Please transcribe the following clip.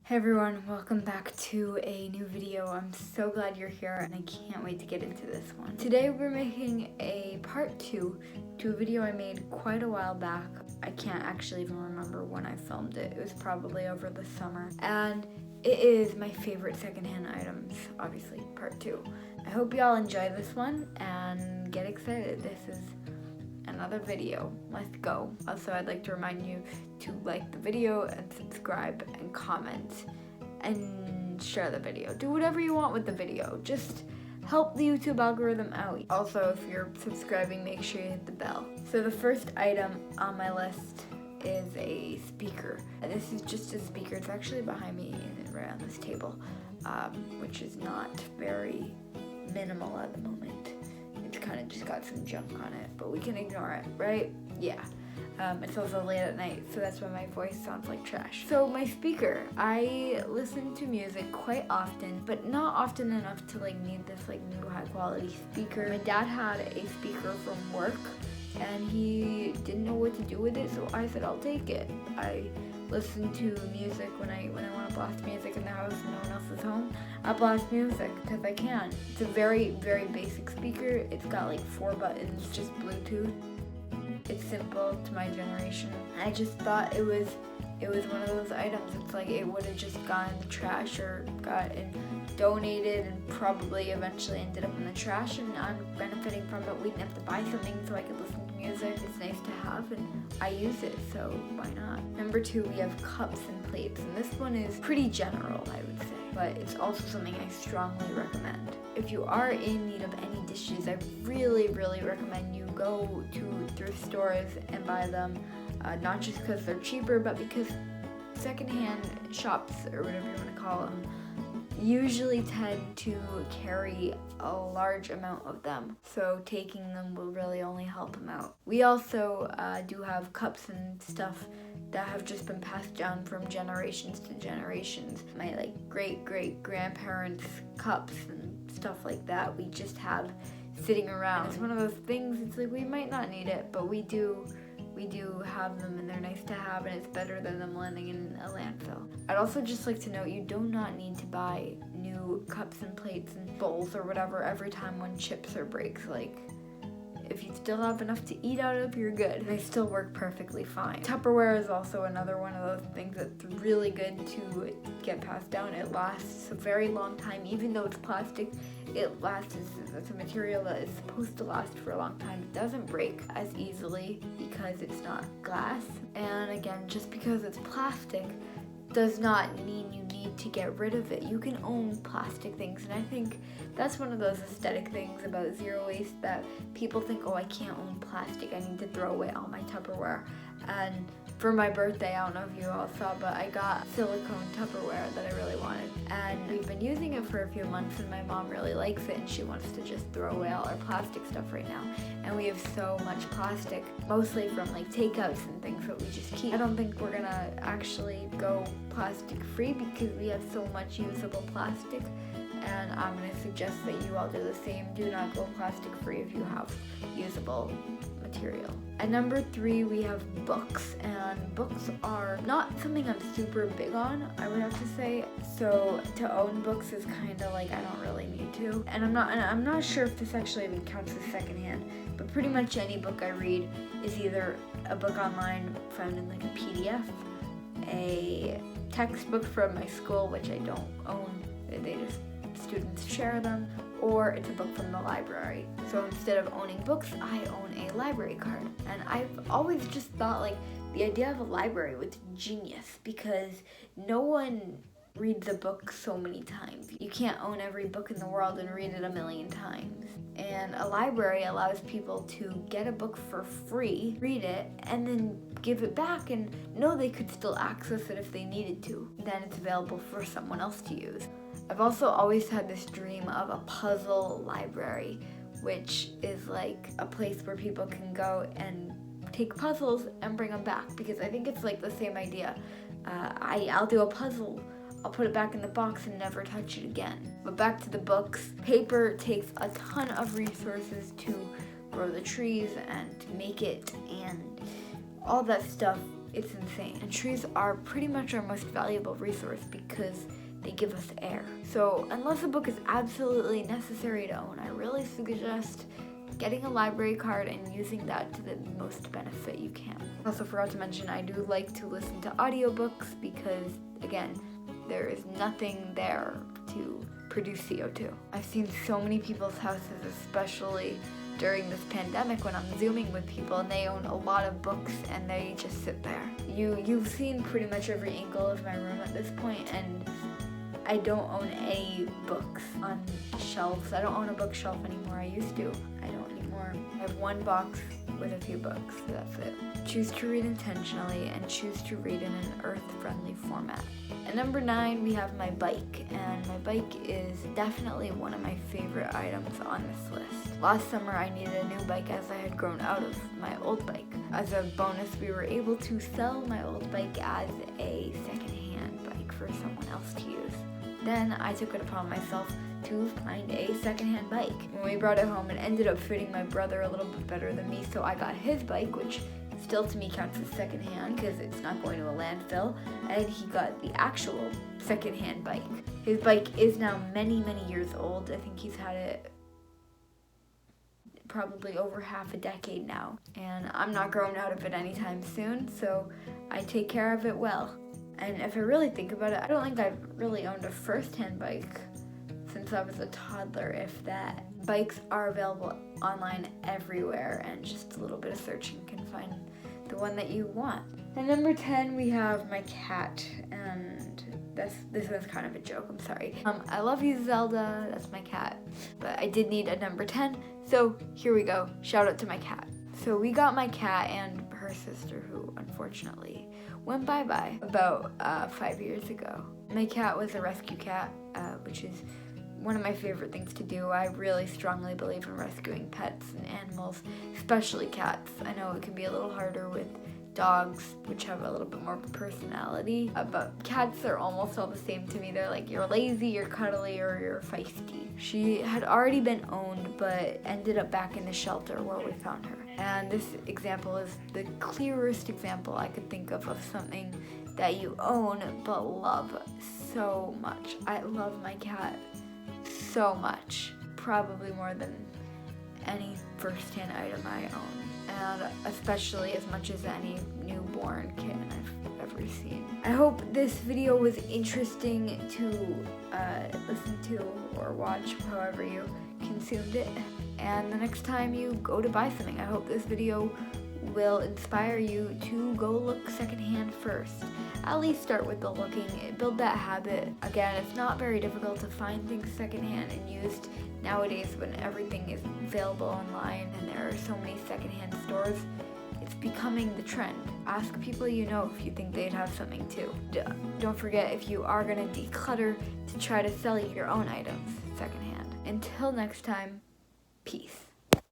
Hey everyone, welcome back to a new video. I'm so glad you're here and I can't wait to get into this one. Today we're making a part 2 to a video I made quite a while back. I can't actually even remember when I filmed it. It was probably over the summer. And it is my favorite secondhand items, obviously, part 2. I hope y'all enjoy this one and get excited. This is another video. Let's go. Also, I'd like to remind you to like the video and subscribe and comment and share the video. Do whatever you want with the video. Just help the YouTube algorithm out. Also, if you're subscribing, make sure you hit the bell. So the first item on my list is a speaker. This is just a speaker. It's actually behind me and right on this table, which is not very minimal at the moment. It's kind of just got some junk on it, but we can ignore it, right? Yeah. It's also late at night, so that's why my voice sounds like trash. So my speaker, I listen to music quite often, but not often enough to need this new high quality speaker. My dad had a speaker from work and he didn't know what to do with it, so I said, I'll take it. I listen to music when I want to blast music in the house and no one else is home. I blast music because I can. It's a very, very basic speaker. It's got 4 buttons, just Bluetooth. It's simple to my generation. I just thought it was one of those items. It's it would have just gone in the trash or gotten donated and probably eventually ended up in the trash, and I'm benefiting from it. We didn't have to buy something so I could listen to music. It's nice to have and I use it, so why not? Number 2, we have cups and plates, and this one is pretty general, I would say, but it's also something I strongly recommend. If you are in need of any dishes, I really, really recommend you go to thrift stores and buy them, not just because they're cheaper, but because secondhand shops, or whatever you want to call them, usually tend to carry a large amount of them, so taking them will really only help them out. We also do have cups and stuff that have just been passed down from generations to generations. My great grandparents' cups and stuff like that, we just have sitting around. It's one of those things, it's we might not need it, but we do have them and they're nice to have, and it's better than them landing in a landfill. I'd also just like to note, you do not need to buy new cups and plates and bowls or whatever every time one chips or breaks. If you still have enough to eat out of, you're good. They still work perfectly fine. Tupperware is also another one of those things that's really good to get passed down. It lasts a very long time. Even though it's plastic, it lasts. It's a material that is supposed to last for a long time. It doesn't break as easily because it's not glass. And again, just because it's plastic does not mean you need to get rid of it. You can own plastic things, and I think that's one of those aesthetic things about zero waste, that people think, oh, I can't own plastic, I need to throw away all my Tupperware. And for my birthday, I don't know if you all saw, but I got silicone Tupperware that I really wanted, and we've been using it for a few months, and my mom really likes it, and she wants to just throw away all our plastic stuff right now. And we have so much plastic, mostly from takeouts and things that we just keep. I don't think we're gonna actually go plastic free because we have so much usable plastic, and I'm going to suggest that you all do the same. Do not go plastic free if you have usable material. At number 3, we have books, and books are not something I'm super big on, I would have to say. So to own books is kind of I don't really need to, and I'm not sure if this actually even counts as secondhand, but pretty much any book I read is either a book online found in a PDF, a textbook from my school, which I don't own, students share them, or it's a book from the library. So instead of owning books, I own a library card. And I've always just thought the idea of a library was genius, because no one reads a book so many times. You can't own every book in the world and read it a million times. And a library allows people to get a book for free, read it, and then give it back and know they could still access it if they needed to. Then it's available for someone else to use. I've also always had this dream of a puzzle library, which is a place where people can go and take puzzles and bring them back, because I think it's the same idea. I'll do a puzzle, I'll put it back in the box and never touch it again. But back to the books. Paper takes a ton of resources to grow the trees and to make it, and all that stuff It's insane. And trees are pretty much our most valuable resource because they give us air. So unless a book is absolutely necessary to own, I really suggest getting a library card and using that to the most benefit you can. I also forgot to mention, I do like to listen to audiobooks because, again, there is nothing there to produce CO2. I've seen so many people's houses, especially during this pandemic when I'm Zooming with people and they own a lot of books and they just sit there. You've seen pretty much every angle of my room at this point, and I don't own any books on shelves. I don't own a bookshelf anymore. I used to. I don't anymore. I have one box with a few books. That's it. Choose to read intentionally and choose to read in an earth-friendly format. At number 9, we have my bike, and my bike is definitely one of my favorite items on this list. Last summer, I needed a new bike as I had grown out of my old bike. As a bonus, we were able to sell my old bike as a second-hand bike for someone else to use. Then I took it upon myself to find a second-hand bike. When we brought it home, it ended up fitting my brother a little bit better than me, so I got his bike, which still to me counts as second-hand because it's not going to a landfill, and he got the actual second-hand bike. His bike is now many, many years old. I think he's had it probably over half a decade now, and I'm not growing out of it anytime soon, so I take care of it well. And if I really think about it, I don't think I've really owned a first-hand bike since I was a toddler, if that. Bikes are available online everywhere, and just a little bit of searching can find the one that you want. At number 10, we have my cat, and this was kind of a joke, I'm sorry. I love you, Zelda, that's my cat, but I did need a number 10, so here we go. Shout out to my cat. So we got my cat and her sister, who unfortunately went bye-bye about 5 years ago. My cat was a rescue cat, which is one of my favorite things to do. I really strongly believe in rescuing pets and animals, especially cats. I know it can be a little harder with dogs, which have a little bit more personality, but cats are almost all the same to me. They're like, you're lazy, you're cuddly, or you're feisty. She had already been owned, but ended up back in the shelter where we found her. And this example is the clearest example I could think of something that you own but love so much. I love my cat so much, probably more than any first-hand item I own, and especially as much as any newborn kitten I've ever seen. I hope this video was interesting to listen to or watch, however you consumed it, and the next time you go to buy something, I hope this video will inspire you to go look secondhand first. At least start with the looking, build that habit. Again, it's not very difficult to find things secondhand and used nowadays when everything is available online and there are so many secondhand stores. It's becoming the trend. Ask people you know if you think they'd have something too. Don't forget, if you are gonna declutter, to try to sell your own items secondhand. Until next time, peace.